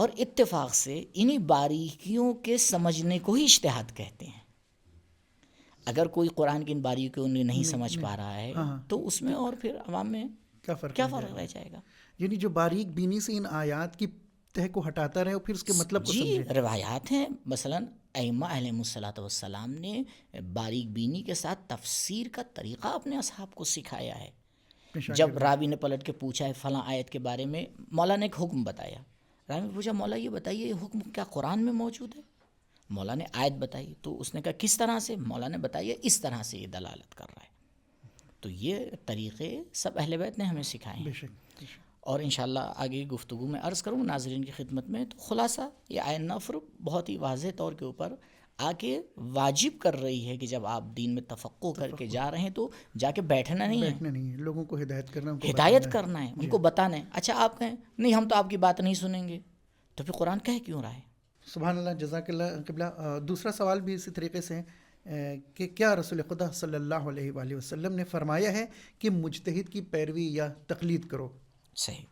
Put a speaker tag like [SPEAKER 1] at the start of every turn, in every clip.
[SPEAKER 1] اور اتفاق سے انہی باریکیوں کے سمجھنے کو ہی اجتہاد کہتے ہیں. اگر کوئی قرآن کی ان باریکیوں کو نہیں سمجھ پا رہا ہے تو اس میں اور پھر عوام میں
[SPEAKER 2] کیا فرق
[SPEAKER 1] رہ جائے گا.
[SPEAKER 2] یعنی جو باریک بینی سے ان آیات کی تہ کو ہٹاتا رہے اور پھر اس کے مطلب کو
[SPEAKER 1] جی
[SPEAKER 2] سمجھے.
[SPEAKER 1] روایات ہیں مثلاً ائمہ علیہم الصلاۃ والسلام نے باریک بینی کے ساتھ تفسیر کا طریقہ اپنے اصحاب کو سکھایا ہے. جب راوی نے پلٹ کے پوچھا ہے فلاں آیت کے بارے میں، مولا نے ایک حکم بتایا. راوی نے پوچھا مولا یہ بتائیے یہ حکم کیا قرآن میں موجود ہے؟ مولا نے آیت بتائی تو اس نے کہا کس طرح سے؟ مولا نے بتایا اس طرح سے یہ دلالت کر رہا ہے. تو یہ طریقے سب اہل بیت نے ہمیں سکھائے ہیں.
[SPEAKER 2] بے شک.
[SPEAKER 1] اور انشاءاللہ آگے گفتگو میں عرض کروں ناظرین کی خدمت میں. تو خلاصہ یہ آیت نفر بہت ہی واضح طور کے اوپر آ کے واجب کر رہی ہے کہ جب آپ دین میں تفقہ کر کے جا رہے ہیں تو جا کے بیٹھنا نہیں ہے،
[SPEAKER 2] لوگوں کو ہدایت کرنا،
[SPEAKER 1] ہدایت کرنا ہے، ان کو بتانا ہے. اچھا آپ کہیں نہیں ہم تو آپ کی بات نہیں سنیں گے، تو پھر قرآن کہہ کیوں رہا ہے؟
[SPEAKER 2] سبحان اللہ، جزاک اللہ. قبلہ دوسرا سوال بھی اسی طریقے سے ہے کہ کیا رسول خدا صلی اللہ علیہ وآلہ وسلم نے فرمایا ہے کہ مجتہد کی پیروی یا تقلید کرو؟
[SPEAKER 1] صحیح.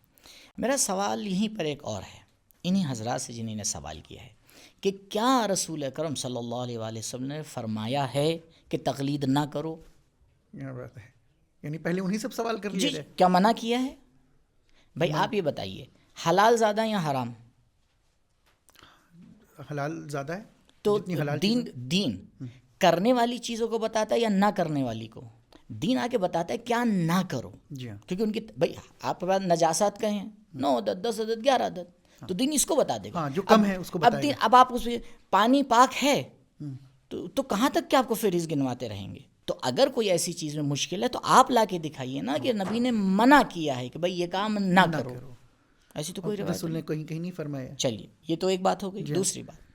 [SPEAKER 1] میرا سوال یہیں پر ایک اور ہے انہی حضرات سے جنہیں نے سوال کیا ہے کہ کیا رسول اکرم صلی اللہ علیہ وآلہ وسلم نے فرمایا ہے کہ تقلید نہ کرو؟
[SPEAKER 2] یہ بات ہے، یعنی پہلے انہی سب سوال کر لیا
[SPEAKER 1] جی
[SPEAKER 2] جائے.
[SPEAKER 1] کیا منع کیا ہے؟ بھائی آپ یہ بتائیے حلال زیادہ یا حرام؟
[SPEAKER 2] حلال زیادہ ہے
[SPEAKER 1] تو
[SPEAKER 2] جتنی حلال
[SPEAKER 1] دین کرنے والی چیزوں کو بتاتا ہے یا نہ کرنے والی کو؟ دین آ کے بتاتا ہے کیا نہ کرو.
[SPEAKER 2] جی ہاں.
[SPEAKER 1] کیونکہ ان کی بھائی آپ کے پاس نجاسات کہیں 9 عدد 10 عدد 11 عدد تو دین اس کو بتا دے گا.
[SPEAKER 2] ہاں جو کم ہے اس کو بتائے گا.
[SPEAKER 1] اب آپ اس پانی پاک ہے تو کہاں تک کہ آپ کو فہرست گنواتے رہیں گے؟ تو اگر کوئی ایسی چیز میں مشکل ہے تو آپ لا کے دکھائیے نا کہ نبی نے منع کیا ہے کہ بھائی یہ کام نہ کرو. ایسی تو کوئی روایت
[SPEAKER 2] رسول نے کہیں نہیں فرمایا.
[SPEAKER 1] چلیے یہ تو ایک بات ہو گئی. دوسری بات،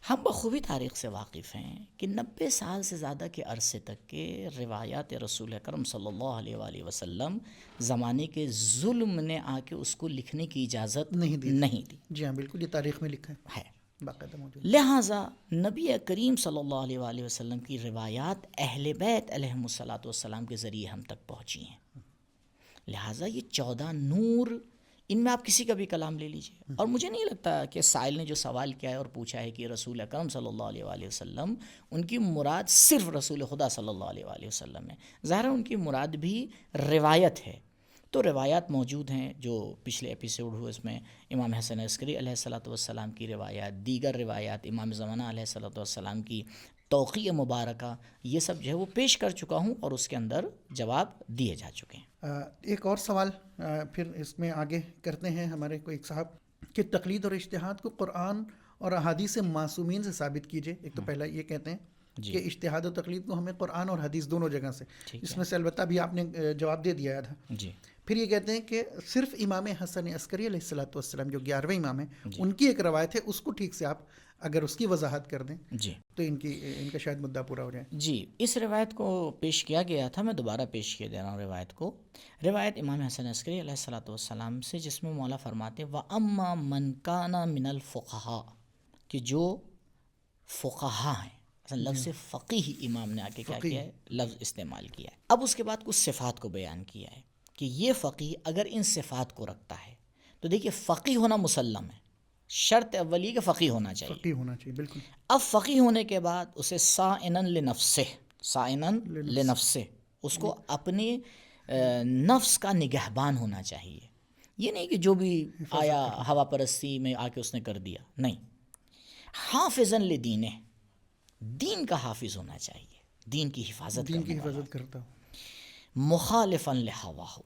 [SPEAKER 1] ہم بخوبی تاریخ سے واقف ہیں کہ 90 سال سے زیادہ کے عرصے تک کے روایات رسول اکرم صلی اللہ علیہ وآلہ وسلم زمانے کے ظلم نے آ کے اس کو لکھنے کی اجازت نہیں دی.
[SPEAKER 2] جی ہاں بالکل، یہ تاریخ میں لکھا
[SPEAKER 1] ہے
[SPEAKER 2] باقاعدہ موجود.
[SPEAKER 1] لہٰذا نبی کریم صلی اللہ علیہ وآلہ وسلم کی روایات اہل بیت علیہم الصلاۃ والسلام کے ذریعے ہم تک پہنچی ہیں. لہٰذا یہ 14 نور ان میں آپ کسی کا بھی کلام لے لیجیے. اور مجھے نہیں لگتا کہ سائل نے جو سوال کیا ہے اور پوچھا ہے کہ رسول اکرم صلی اللہ علیہ وآلہ وسلم ان کی مراد صرف رسول خدا صلی اللہ علیہ وآلہ وسلم ہے. ظاہر ان کی مراد بھی روایت ہے. تو روایات موجود ہیں جو پچھلے ایپیسوڈ ہوئے اس میں امام حسن عسکری علیہ الصلاۃ والسلام کی روایات، دیگر روایات امام زمانہ علیہ الصلاۃ والسلام کی توقیع مبارکہ، یہ سب جو ہے وہ پیش کر چکا ہوں اور اس کے اندر جواب دیے جا چکے ہیں.
[SPEAKER 2] ایک اور سوال پھر اس میں آگے کرتے ہیں ہمارے کو ایک صاحب کہ تقلید اور اجتہاد کو قرآن اور احادیث معصومین سے ثابت کیجئے. ایک تو پہلا یہ کہتے ہیں کہ اجتہاد و تقلید کو ہمیں قرآن اور حدیث دونوں جگہ سے، اس میں سے البتہ بھی آپ نے جواب دے دیا تھا.
[SPEAKER 1] جی.
[SPEAKER 2] پھر یہ کہتے ہیں کہ صرف امام حسن عسکری علیہ الصلاۃ والسلام جو 11ویں امام ہیں ان کی ایک روایت ہے، اس کو ٹھیک سے آپ اگر اس کی وضاحت کر دیں
[SPEAKER 1] جی
[SPEAKER 2] تو ان کا شاید مدعا پورا ہو جائے.
[SPEAKER 1] جی اس روایت کو پیش کیا گیا تھا، میں دوبارہ پیش کیے دے رہا ہوں روایت کو. روایت امام حسن عسکری علیہ الصلاۃ والسلام سے جس میں مولا فرماتے وَأَمَّا مَنْ كَانَ مِنَ الْفُقَهَاءِ کہ جو فقہا ہیں. لفظ فقیہ امام نے آ کے کیا کیا ہے لفظ استعمال کیا ہے. اب اس کے بعد کچھ صفات کو بیان کیا ہے کہ یہ فقیہ اگر ان صفات کو رکھتا ہے تو دیکھیے فقیہ ہونا مسلم ہے، شرط اولی کہ فقیہ ہونا چاہیے.
[SPEAKER 2] فقیہ ہونا چاہیے بالکل.
[SPEAKER 1] اب فقیہ ہونے کے بعد اسے سائنن لنفسہ اس کو اپنے نفس کا نگہبان ہونا چاہیے. یہ نہیں کہ جو بھی آیا ہوا پرستی میں آ کے اس نے کر دیا، نہیں. حافظاً لدینہ دین کا حافظ ہونا چاہیے، دین کی حفاظت
[SPEAKER 2] کرتا ہوں.
[SPEAKER 1] مخالفاً لہواہ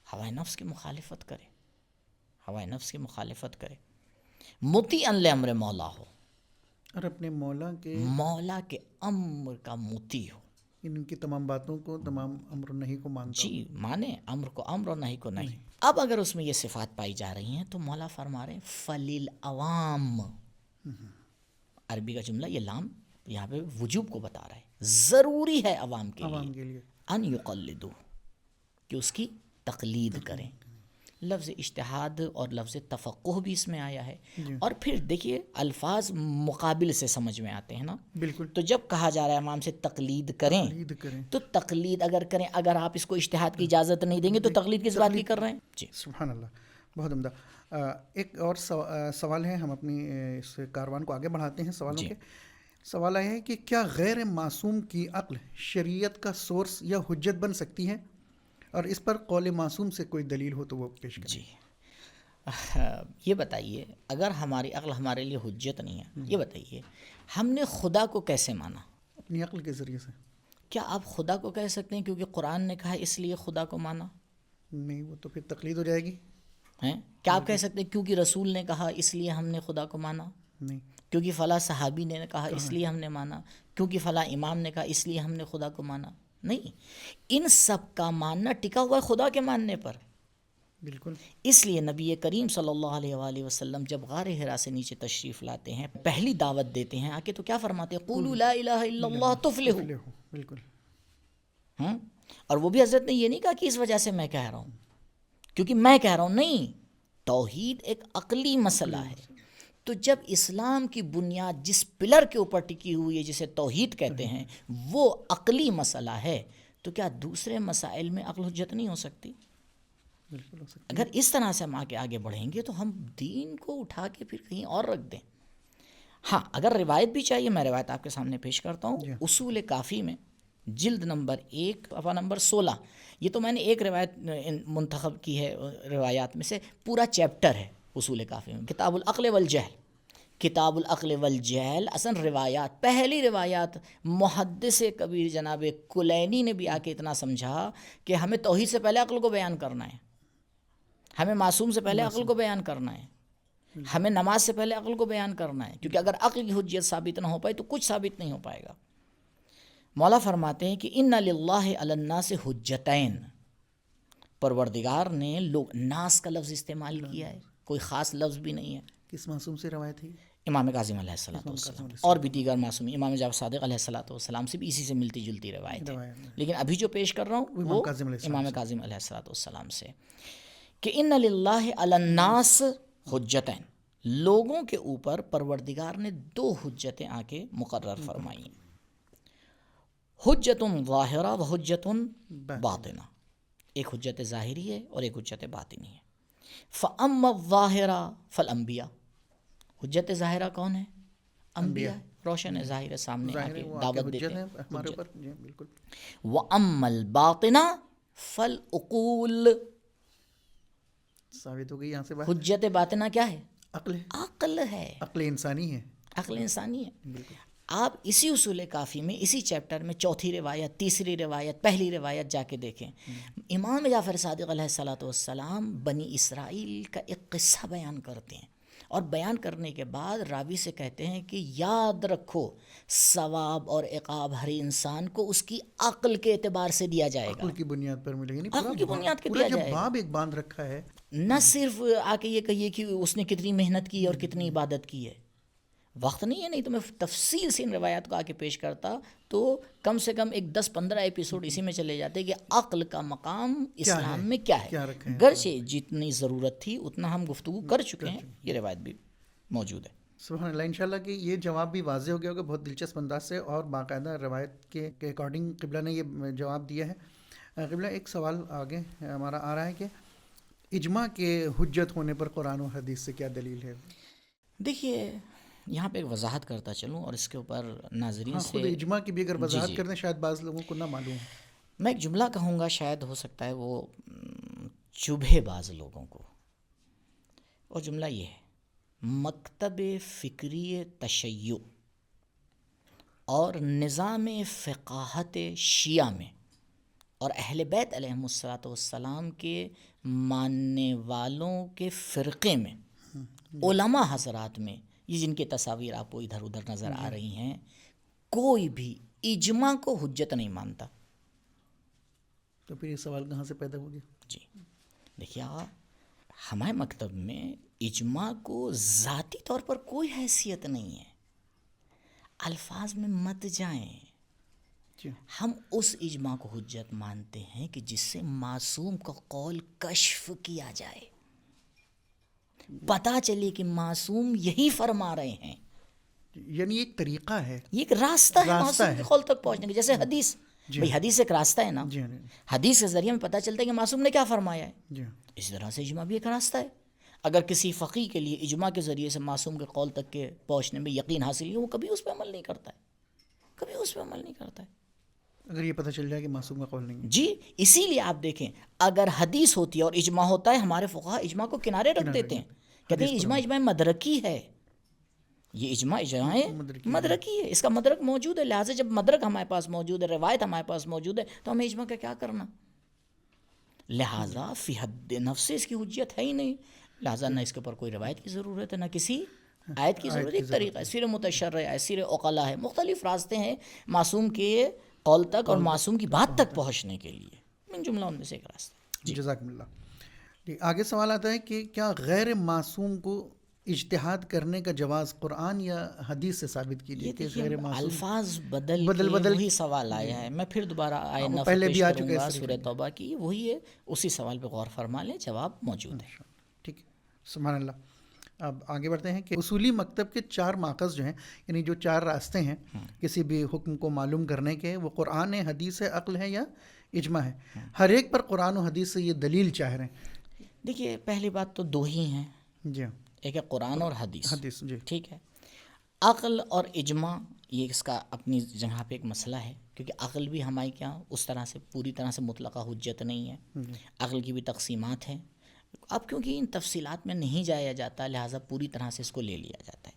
[SPEAKER 1] ہوائے نفس کی مخالفت کرے، ہوائے نفس کی مخالفت کرے. مطیعاً لامر مولا ہو
[SPEAKER 2] اور اپنے
[SPEAKER 1] مولا کے امر کا مطیع ہو،
[SPEAKER 2] ان کی تمام باتوں کو، تمام امر و نہی کو مانتا ہو.
[SPEAKER 1] جی مانے امر کو امر اور نہی کو نہیں. اب اگر اس میں یہ صفات پائی جا رہی ہیں تو مولا فرما رہے ہیں فَلِلْعَوَامِ. عربی کا جملہ یہ لام یہاں پہ وجوب کو بتا رہا ہے، ضروری ہے عوام کے لیے ان یقلدو کہ اس کی تقلید کریں. لفظ اجتہاد اور لفظ تفقہ بھی اس میں آیا ہے. اور پھر دیکھیے الفاظ مقابل سے سمجھ میں آتے ہیں نا
[SPEAKER 2] بالکل.
[SPEAKER 1] تو جب کہا جا رہا ہے امام سے تقلید کریں تو تقلید اگر کریں، اگر آپ اس کو اجتہاد کی اجازت نہیں دیں گے تو تقلید کس بات کی کر رہے ہیں؟ جی
[SPEAKER 2] سبحان اللہ. بہت عمدہ. ایک اور سوال ہے, ہم اپنی اس کاروان کو آگے بڑھاتے ہیں سوالوں کے. سوال آیا ہے کہ کیا غیر معصوم کی عقل شریعت کا سورس یا حجت بن سکتی ہے, اور اس پر قول معصوم سے کوئی دلیل ہو تو وہ پیش کریں.
[SPEAKER 1] جی یہ بتائیے, اگر ہماری عقل ہمارے لیے حجت نہیں ہے, یہ بتائیے ہم نے خدا کو کیسے مانا؟
[SPEAKER 2] اپنی عقل کے ذریعے سے.
[SPEAKER 1] کیا آپ خدا کو کہہ سکتے ہیں کیونکہ قرآن نے کہا اس لیے خدا کو مانا؟
[SPEAKER 2] نہیں, وہ تو پھر تقلید ہو جائے گی.
[SPEAKER 1] ہیں کیا آپ کہہ سکتے ہیں کیونکہ رسول نے کہا اس لیے ہم نے خدا کو مانا؟
[SPEAKER 2] نہیں.
[SPEAKER 1] کیونکہ فلاں صحابی نے کہا اس لیے ہم نے مانا, کیونکہ فلاں امام نے کہا اس لیے ہم نے خدا کو مانا؟ نہیں, ان سب کا ماننا ٹکا ہوا ہے خدا کے ماننے پر.
[SPEAKER 2] بالکل.
[SPEAKER 1] اس لیے نبی کریم صلی اللہ علیہ وآلہ وسلم جب غار حرا سے نیچے تشریف لاتے ہیں, پہلی دعوت دیتے ہیں آ کے, تو کیا فرماتے ہیں؟ قولوا لا الہ الا اللہ تفلحوا.
[SPEAKER 2] بالکل.
[SPEAKER 1] اور وہ بھی حضرت نے یہ نہیں کہا کہ اس وجہ سے میں کہہ رہا ہوں, کیونکہ میں کہہ رہا ہوں. نہیں, توحید ایک عقلی مسئلہ ہے. تو جب اسلام کی بنیاد جس پلر کے اوپر ٹکی ہوئی ہے جسے توحید کہتے ہیں وہ عقلی مسئلہ ہے, تو کیا دوسرے مسائل میں عقل حجت نہیں ہو سکتی؟
[SPEAKER 2] بالکل ہو سکتا.
[SPEAKER 1] اگر اس طرح سے ہم آگے بڑھیں گے تو ہم دین کو اٹھا کے پھر کہیں اور رکھ دیں. ہاں, اگر روایت بھی چاہیے, میں روایت آپ کے سامنے پیش کرتا ہوں. اصول کافی میں جلد نمبر 1 صفحہ نمبر 16, یہ تو میں نے ایک روایت منتخب کی ہے روایات میں سے, پورا چیپٹر ہے اصول کافی میں, کتاب العقل والجہل. کتاب العقل والجہل اصلا روایات, پہلی روایات محدث کبیر جناب کلینی نے بھی آ کے اتنا سمجھا کہ ہمیں توحید سے پہلے عقل کو بیان کرنا ہے, ہمیں معصوم سے پہلے عقل کو بیان کرنا ہے, ہمیں نماز سے پہلے عقل کو بیان کرنا ہے, کیونکہ اگر عقل کی حجت ثابت نہ ہو پائے تو کچھ ثابت نہیں ہو پائے گا. مولا فرماتے ہیں کہ ان للہ علی الناس حجتین, پروردگار نے ناس کا لفظ استعمال کیا ہے, کوئی خاص لفظ بھی نہیں ہے.
[SPEAKER 2] کس معصوم سے روایت ہے؟
[SPEAKER 1] امام کاظم علیہ السلام اور بھی دیگر معصوم, امام جعفر صادق علیہ السلام سے بھی اسی سے ملتی جلتی روایت ہے, لیکن ابھی جو پیش کر رہا ہوں وہ امام کاظم علیہ السلام سے, کہ ان للہ علی الناس حجتین, لوگوں کے اوپر پروردگار نے 2 حجتیں آ کے مقرر فرمائی, حجت ظاہرہ و حجت باطنہ. ایک حجت ظاہری ہے اور ایک حجت باطنی ہے. فَأَمَّا الظَّاهِرَةُ فَالْأَنْبِيَاءُ, حجت ظاہرہ کون ہے؟ انبیاء, روشن ہے, ظاہر ہے, سامنے آ کے دعوت دیتے ہیں
[SPEAKER 2] ہمارے اوپر. بالکل.
[SPEAKER 1] وَأَمَّا الْبَاطِنَةُ فَالْعُقُولُ,
[SPEAKER 2] ثابت ہو گئی یہاں سے بات.
[SPEAKER 1] حجت باطنہ کیا ہے؟
[SPEAKER 2] عقل ہے.
[SPEAKER 1] عقل ہے,
[SPEAKER 2] عقل انسانی ہے.
[SPEAKER 1] عقل انسانی ہے. آپ اسی اصول کافی میں اسی چیپٹر میں 4تھی روایت, 3ری روایت, پہلی روایت جا کے دیکھیں. امام جعفر صادق علیہ السلام بنی اسرائیل کا ایک قصہ بیان کرتے ہیں, اور بیان کرنے کے بعد راوی سے کہتے ہیں کہ یاد رکھو ثواب اور عقاب ہر انسان کو اس کی عقل کے اعتبار سے دیا جائے گا,
[SPEAKER 2] عقل کی بنیاد پر ملے گی.
[SPEAKER 1] عقل کی بنیاد کے دیا جائے گا.
[SPEAKER 2] باب ایک باندھ رکھا ہے,
[SPEAKER 1] نہ صرف آ کے یہ کہیے کہ اس نے کتنی محنت کی اور کتنی عبادت کی ہے, وقت نہیں ہے, نہیں تو میں تفصیل سے ان روایات کو آ کے پیش کرتا تو کم سے کم ایک 10-15 ایپیسوڈ اسی میں چلے جاتے کہ عقل کا مقام اسلام میں کیا ہے. گرچہ جتنی ضرورت تھی اتنا ہم گفتگو کر چکے ہیں, یہ روایت بھی موجود ہے.
[SPEAKER 2] سبحان اللہ. انشاءاللہ کہ یہ جواب بھی واضح ہو گیا ہوگا بہت دلچسپ انداز سے, اور باقاعدہ روایت کے اکارڈنگ قبلہ نے یہ جواب دیا ہے. قبلہ ایک سوال آگے ہمارا آ رہا ہے کہ اجماع کے حجت ہونے پر قرآن و حدیث سے کیا دلیل ہے؟
[SPEAKER 1] دیکھیے یہاں پہ ایک وضاحت کرتا چلوں اور اس کے اوپر ناظرین سے
[SPEAKER 2] خود اجماع کی بھی اگر وضاحت کر دیں, شاید بعض لوگوں کو نہ معلوم ہے.
[SPEAKER 1] میں ایک جملہ کہوں گا, شاید ہو سکتا ہے وہ چبھے بعض لوگوں کو, اور جملہ یہ ہے, مکتب فکری تشیع اور نظام فقاہت شیعہ میں اور اہل بیت علیہم السلام کے ماننے والوں کے فرقے میں, علماء حضرات میں, یہ جن کی تصاویر آپ کو ادھر ادھر نظر آ رہی ہیں, کوئی بھی اجماع کو حجت نہیں مانتا.
[SPEAKER 2] تو پھر یہ سوال کہاں سے پیدا ہو گیا؟
[SPEAKER 1] جی دیکھیے, ہمارے مکتب میں اجماع کو ذاتی طور پر کوئی حیثیت نہیں ہے, الفاظ میں مت جائیں. ہم اس اجماع کو حجت مانتے ہیں کہ جس سے معصوم کا قول کشف کیا جائے, پتہ چلے کہ معصوم یہی فرما رہے ہیں.
[SPEAKER 2] یعنی ایک طریقہ ہے,
[SPEAKER 1] یہ ایک راستہ ہے معصوم کے قول تک پہنچنے کا. جیسے حدیث, بھئی حدیث ایک راستہ ہے نا, حدیث کے ذریعے میں پتہ چلتا ہے کہ معصوم نے کیا فرمایا ہے. اسی طرح سے اجماع بھی ایک راستہ ہے. اگر کسی فقی کے لیے اجماع کے ذریعے سے معصوم کے قول تک کے پہنچنے میں یقین حاصل ہو، وہ کبھی اس پہ عمل نہیں کرتا ہے، کبھی اس پہ عمل نہیں کرتا ہے.
[SPEAKER 2] اگر یہ پتہ چل جائے کہ معصوم کا قول نہیں ہے.
[SPEAKER 1] جی اسی لیے آپ دیکھیں اگر حدیث ہوتی ہے اور اجماع ہوتا ہے، ہمارے فقہا اجماع کو کنارے رکھ دیتے ہیں، کہتے ہیں اجماع مدرکی ہے، یہ اجماع مدرکی ہے، اس کا مدرک موجود ہے، لہٰذا جب مدرک ہمارے پاس موجود ہے، روایت ہمارے پاس موجود ہے، تو ہمیں اجماع کا کیا کرنا. لہٰذا فی حد نفس اس کی حجت ہے ہی نہیں، لہٰذا نہ اس کے اوپر کوئی روایت کی ضرورت ہے، نہ کسی آیت کی ضرورت. ایک طریقہ ہے سیر متشرع ہے، سیر عقلا ہے، مختلف راستے ہیں معصوم کے قول تک اور معصوم کی بات تک پہنچنے کے لیے، من جملہ ان میں سے ایک راستہ.
[SPEAKER 2] جزاکم اللہ. جی آگے سوال آتا ہے کہ کیا غیر معصوم کو اجتہاد کرنے کا جواز قرآن یا حدیث سے ثابت کیجیے کہ غیر معصوم
[SPEAKER 1] الفاظ بدل وہی سوال آیا ہے. میں پھر دوبارہ آئے نفر
[SPEAKER 2] پہلے
[SPEAKER 1] پیش
[SPEAKER 2] بھی آ
[SPEAKER 1] کروں
[SPEAKER 2] چکے
[SPEAKER 1] گا سورہ توبہ کی، وہی ہے، اسی سوال پہ غور فرما لیں، جواب موجود ہے.
[SPEAKER 2] ٹھیک ہے، سبحان اللہ. اب آگے بڑھتے ہیں کہ اصولی مکتب کے 4 ماخذ جو ہیں، یعنی جو 4 راستے ہیں کسی بھی حکم کو معلوم کرنے کے، وہ قرآن ہے، حدیث ہے، عقل ہے یا اجماع ہے. ہر ایک پر قرآن و حدیث سے یہ دلیل چاہ رہے ہیں.
[SPEAKER 1] دیکھیے پہلی بات تو 2 ہی ہیں،
[SPEAKER 2] جی ہاں،
[SPEAKER 1] ایک ہے قرآن اور حدیث.
[SPEAKER 2] جی
[SPEAKER 1] ٹھیک ہے. عقل اور اجماع یہ اس کا اپنی جگہ پہ ایک مسئلہ ہے، کیونکہ عقل بھی ہماری کیا اس طرح سے پوری طرح سے مطلقہ حجت نہیں ہے، عقل کی بھی تقسیمات ہیں. اب کیونکہ ان تفصیلات میں نہیں جایا جاتا، لہٰذا پوری طرح سے اس کو لے لیا جاتا ہے.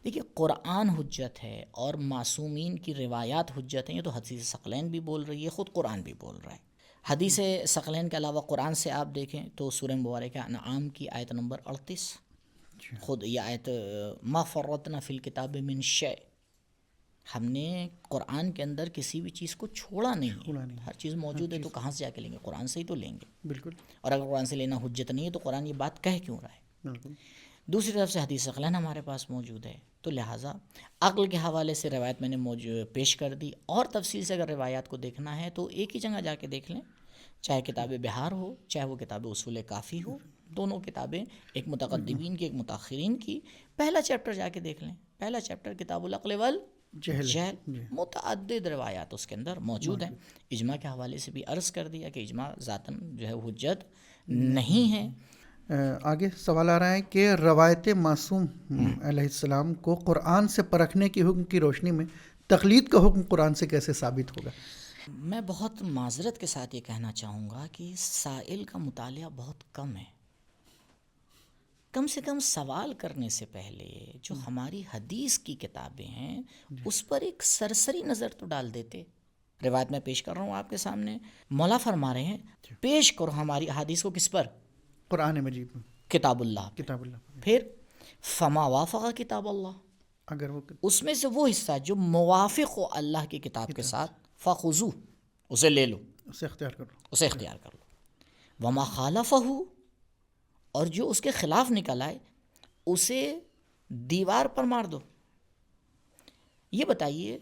[SPEAKER 1] دیکھیے قرآن حجت ہے اور معصومین کی روایات حجت ہیں، یہ تو حدیث ثقلین بھی بول رہی ہے، خود قرآن بھی بول رہا ہے. حدیث ثقلین کے علاوہ قرآن سے آپ دیکھیں تو سورہ مبارکہ انعام کی آیت نمبر 38، خود یہ آیت ما فرطنا فی الکتاب من شیء، ہم نے قرآن کے اندر کسی بھی چیز کو چھوڑا نہیں، ہر چیز موجود ہے، تو کہاں سے جا کے لیں گے؟ قرآن سے ہی تو لیں گے.
[SPEAKER 2] بالکل.
[SPEAKER 1] اور اگر قرآن سے لینا حجت نہیں ہے تو قرآن یہ بات کہہ کیوں رہا ہے؟
[SPEAKER 2] بالکل.
[SPEAKER 1] دوسری طرف سے حدیث ثقلین ہمارے پاس موجود ہے، تو لہٰذا عقل کے حوالے سے روایت میں نے پیش کر دی، اور تفصیل سے اگر روایات کو دیکھنا ہے تو ایک ہی جگہ جا کے دیکھ لیں، چاہے کتاب بہار ہو، چاہے وہ کتاب اصول کافی ہو، دونوں کتابیں، ایک متقدمین کی ایک متاخرین کی. پہلا چیپٹر جا کے دیکھ لیں، پہلا چیپٹر کتاب العقل والجہل، متعدد روایات اس کے اندر موجود ہیں. اجماع کے حوالے سے بھی عرض کر دیا کہ اجماع ذاتاً جو ہے حجت نہیں ہے.
[SPEAKER 2] آگے سوال آ رہا ہے کہ روایت معصوم علیہ السلام کو قرآن سے پرکھنے کی حکم کی روشنی میں تقلید کا حکم قرآن سے کیسے ثابت ہوگا؟
[SPEAKER 1] میں بہت معذرت کے ساتھ یہ کہنا چاہوں گا کہ سائل کا مطالعہ بہت کم ہے. کم سے کم سوال کرنے سے پہلے جو ہماری حدیث کی کتابیں ہیں اس پر ایک سرسری نظر تو ڈال دیتے. روایت میں پیش کر رہا ہوں آپ کے سامنے، مولا فرما رہے ہیں پیش کرو ہماری حدیث کو کس پر؟
[SPEAKER 2] قرآن مجید میں،
[SPEAKER 1] کتاب اللہ. پھر فما وافق کتاب اللہ،
[SPEAKER 2] اگر وہ
[SPEAKER 1] اس میں سے وہ حصہ جو موافق ہو اللہ کی کتاب کے ساتھ، فخذو، اسے لے لو،
[SPEAKER 2] اسے اختیار کرو،
[SPEAKER 1] اسے اختیار کر لو. وما خالفہ، اور جو اس کے خلاف نکل آئے اسے دیوار پر مار دو. یہ بتائیے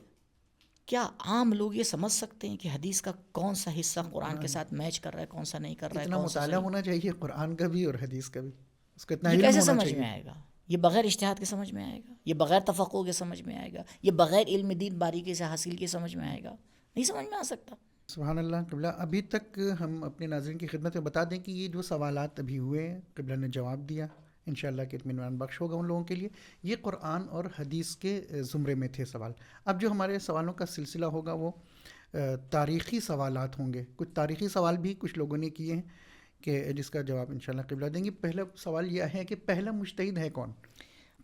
[SPEAKER 1] کیا عام لوگ یہ سمجھ سکتے ہیں کہ حدیث کا کون سا حصہ قرآن کے ساتھ میچ کر رہا ہے، کون سا نہیں کر رہا ہے؟
[SPEAKER 2] اتنا مطالعہ ہونا چاہیے قرآن کا بھی اور حدیث کا بھی، اس کا اتنا
[SPEAKER 1] یہ
[SPEAKER 2] علم
[SPEAKER 1] کیسے
[SPEAKER 2] ہونا
[SPEAKER 1] سمجھ
[SPEAKER 2] چاہیے.
[SPEAKER 1] میں آئے گا؟ یہ بغیر اجتہاد کے سمجھ میں آئے گا؟ یہ بغیر تفقع کے سمجھ میں آئے گا؟ یہ بغیر علم دین باریکی سے حاصل کے سمجھ میں آئے گا؟ نہیں سمجھ میں آ سکتا.
[SPEAKER 2] سبحان اللہ. قبلہ ابھی تک ہم اپنے ناظرین کی خدمت میں بتا دیں کہ یہ جو سوالات ابھی ہوئے ہیں قبلہ نے جواب دیا، انشاءاللہ کہ اطمینان بخش ہوگا ان لوگوں کے لیے. یہ قرآن اور حدیث کے زمرے میں تھے سوال. اب جو ہمارے سوالوں کا سلسلہ ہوگا وہ تاریخی سوالات ہوں گے. کچھ تاریخی سوال بھی کچھ لوگوں نے کیے ہیں کہ جس کا جواب انشاءاللہ قبلہ دیں گے. پہلا سوال یہ ہے کہ پہلا مجتہد ہے کون؟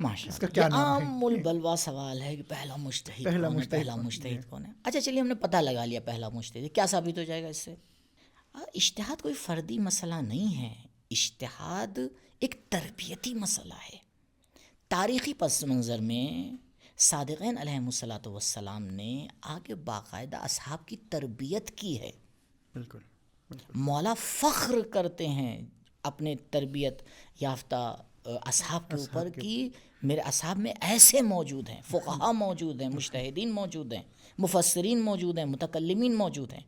[SPEAKER 1] ماشاء
[SPEAKER 2] اس کا
[SPEAKER 1] اللہ،
[SPEAKER 2] کیا
[SPEAKER 1] یہ
[SPEAKER 2] نام ہے؟
[SPEAKER 1] عام البلوا سوال ہے کہ پہلا مجتہد کون ہے. اچھا چلیے ہم نے پتہ لگا لیا پہلا مجتہد، کیا ثابت ہو جائے گا اس سے؟ اجتہاد کوئی فردی مسئلہ نہیں ہے، اجتہاد ایک تربیتی مسئلہ ہے. تاریخی پس منظر میں صادقین علیہم الصلاۃ والسلام نے آگے باقاعدہ اصحاب کی تربیت کی ہے.
[SPEAKER 2] بالکل.
[SPEAKER 1] مولا فخر کرتے ہیں اپنے تربیت یافتہ اصحاب کے اوپر کہ میرے اصحاب میں ایسے موجود ہیں، فقہا موجود ہیں، مجتہدین موجود ہیں، مفسرین موجود ہیں، متکلمین موجود ہیں.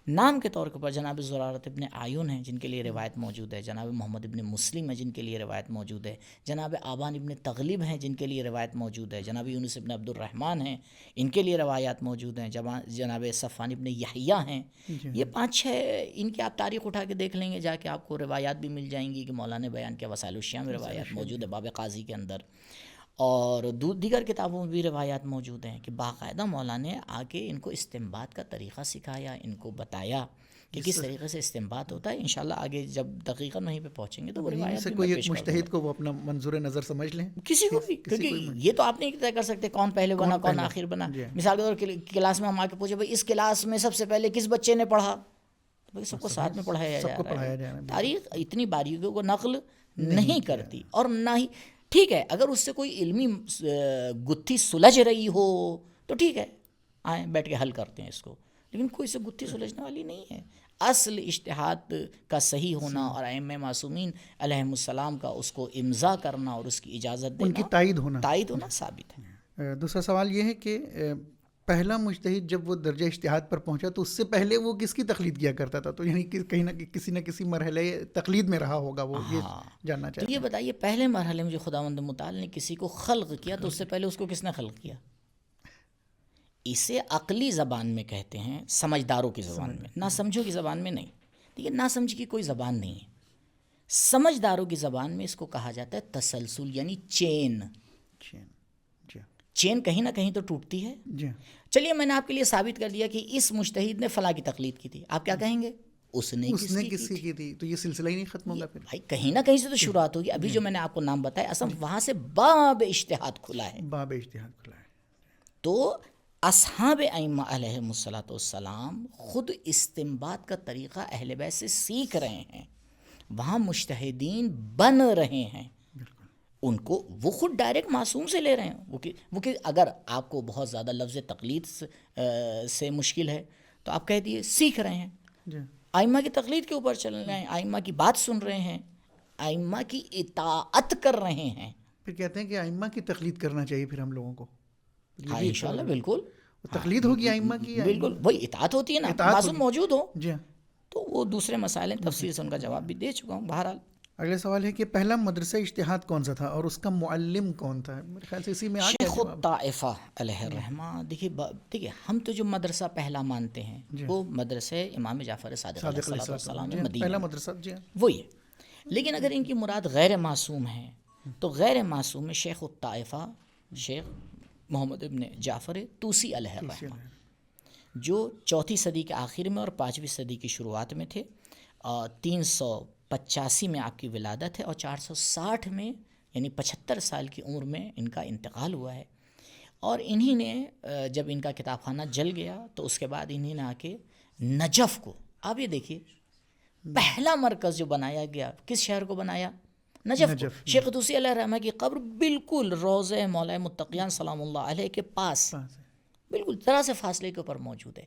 [SPEAKER 1] نام کے طور کے اوپر جناب زرارت ابن عیون ہیں جن کے لیے روایت موجود ہے، جناب محمد ابن مسلم ہیں جن کے لیے روایت موجود ہے، جناب آبان ابن تغلب ہیں جن کے لیے روایت موجود ہے، جناب یونس ابن عبد الرحمن ہیں ان کے لیے روایات موجود ہیں، جناب صفوان ابن یحییٰ ہیں. یہ 5-6 ان کی آپ تاریخ اٹھا کے دیکھ لیں گے جا کے، آپ کو روایات بھی مل جائیں گی کہ مولانا نے بیان کیا. وسائل الشیعہ میں روایات موجود ہے باب قاضی کے اندر، اور دیگر کتابوں میں بھی روایات موجود ہیں کہ باقاعدہ مولانا نے آ کے ان کو استنباط کا طریقہ سکھایا، ان کو بتایا کہ کس طریقے سے استنباط ہوتا ہے. انشاءاللہ آگے جب دقیقاً وہیں پہ پہنچیں گے تو وہ روایات
[SPEAKER 2] سے
[SPEAKER 1] بھی
[SPEAKER 2] کوئی
[SPEAKER 1] میں
[SPEAKER 2] ایک
[SPEAKER 1] پیش کر دوں
[SPEAKER 2] مجتہد کو وہ اپنا منظور نظر سمجھ لیں،
[SPEAKER 1] گا. کسی کو بھی، کیونکہ یہ تو آپ نہیں طے کر سکتے کون پہلے بنا کون آخر بنا. مثال کے طور پر کلاس میں ہم آ کے پوچھے بھائی اس کلاس میں سب سے پہلے کس بچے نے پڑھا، تو بھائی سب کو ساتھ میں پڑھایا جا رہا ہے. تاریخ اتنی باریکیوں کو نقل نہیں کرتی، اور نہ ہی ٹھیک ہے اگر اس سے کوئی علمی گتھی سلجھ رہی ہو تو ٹھیک ہے آئیں بیٹھ کے حل کرتے ہیں اس کو، لیکن کوئی سے گتھی سلجھنے والی نہیں ہے. اصل اجتہاد کا صحیح ہونا اور ائمہ معصومین علیہم السلام کا اس کو امضا کرنا اور اس کی اجازت دینا،
[SPEAKER 2] ان کی تائید ہونا
[SPEAKER 1] ثابت ہے.
[SPEAKER 2] دوسرا سوال یہ ہے کہ پہلا مجتہد جب وہ درجہ اجتہاد پر پہنچا تو اس سے پہلے وہ کس کی تقلید کیا کرتا تھا؟ تو یعنی کہیں نہ کسی نہ کسی مرحلے تقلید میں رہا ہوگا وہ، یہ جاننا چاہتے
[SPEAKER 1] تو یہ بتائیے پہلے مرحلے میں جو خداوند متعال نے کسی کو خلق کیا تو اس سے پہلے اس کو کس نے خلق کیا؟ اسے عقلی زبان میں کہتے ہیں، سمجھداروں کی زبان میں، نہ سمجھو کی زبان میں نہیں. دیکھیے نہ سمجھ کی کوئی زبان نہیں ہے، سمجھداروں کی زبان میں اس کو کہا جاتا ہے تسلسل، یعنی چین. چین کہیں نہ کہیں تو ٹوٹتی ہے. چلیے میں نے آپ کے لیے ثابت کر دیا کہ اس مجتہد نے فلاں کی تقلید کی تھی، آپ کیا کہیں گے؟ اس نے کس کی تھی؟
[SPEAKER 2] تو یہ سلسلہ ہی نہیں ختم ہوگا پھر.
[SPEAKER 1] بھائی کہیں نہ کہیں سے تو شروعات ہوگی. ابھی جو میں نے آپ کو نام بتایا اصلا وہاں سے باب اجتہاد کھلا ہے.
[SPEAKER 2] باب اجتہاد کھلا ہے.
[SPEAKER 1] تو اصحاب ائمہ علیہم الصلوۃ والسلام خود استنباط کا طریقہ اہل بیت سے سیکھ رہے ہیں، وہاں مجتہدین بن رہے ہیں. ان کو وہ خود ڈائریکٹ معصوم سے لے رہے ہیں. وہ کہ اگر آپ کو بہت زیادہ لفظ تقلید سے مشکل ہے تو آپ کہہ دیے سیکھ رہے ہیں، ائمہ کی تقلید کے اوپر چل رہے ہیں، ائمہ کی بات سن رہے ہیں، ائمہ کی اطاعت کر رہے ہیں.
[SPEAKER 2] پھر کہتے ہیں کہ ائمہ کی تقلید کرنا چاہیے پھر ہم لوگوں کو.
[SPEAKER 1] ہاں انشاءاللہ بالکل
[SPEAKER 2] تقلید ہوگی ائمہ کی،
[SPEAKER 1] بالکل وہی اطاعت ہوتی ہے نا، معصوم موجود ہو.
[SPEAKER 2] جی ہاں.
[SPEAKER 1] تو وہ دوسرے مسائل ہیں، تفصیل سے ان کا جواب بھی دے چکا ہوں. بہرحال
[SPEAKER 2] اگلا سوال ہے کہ پہلا مدرسہ اجتہاد کون سا تھا اور اس کا معلم کون تھا؟ میرے خیال سے اسی میں آ گیا
[SPEAKER 1] شیخ الطائفہ علیہ الرحمہ. دیکھیے ہم تو جو مدرسہ پہلا مانتے ہیں وہ مدرسہ امام جعفر صادق علیہ السلام میں مدینہ،
[SPEAKER 2] پہلا مدرسہ
[SPEAKER 1] وہی ہے. لیکن اگر ان کی مراد غیر معصوم ہے تو غیر معصوم میں شیخ الطائفہ شیخ محمد ابن جعفر طوسی علیہ الرحمہ، جو 4 صدی کے آخر میں اور 5ویں صدی کی شروعات میں تھے. 385 میں آپ کی ولادت ہے اور 460 میں یعنی 75 سال کی عمر میں ان کا انتقال ہوا ہے. اور انہی نے جب ان کا کتاب خانہ جل گیا تو اس کے بعد انہی نے آ کے نجف کو، آپ یہ دیکھیے پہلا مرکز جو بنایا گیا کس شہر کو بنایا؟ نجف کو. شیخ طوسی علیہ الرحمہ کی قبر بالکل روضہ مولا متقیان سلام اللہ علیہ کے پاس، بالکل ذرا سے فاصلے کے اوپر موجود ہے.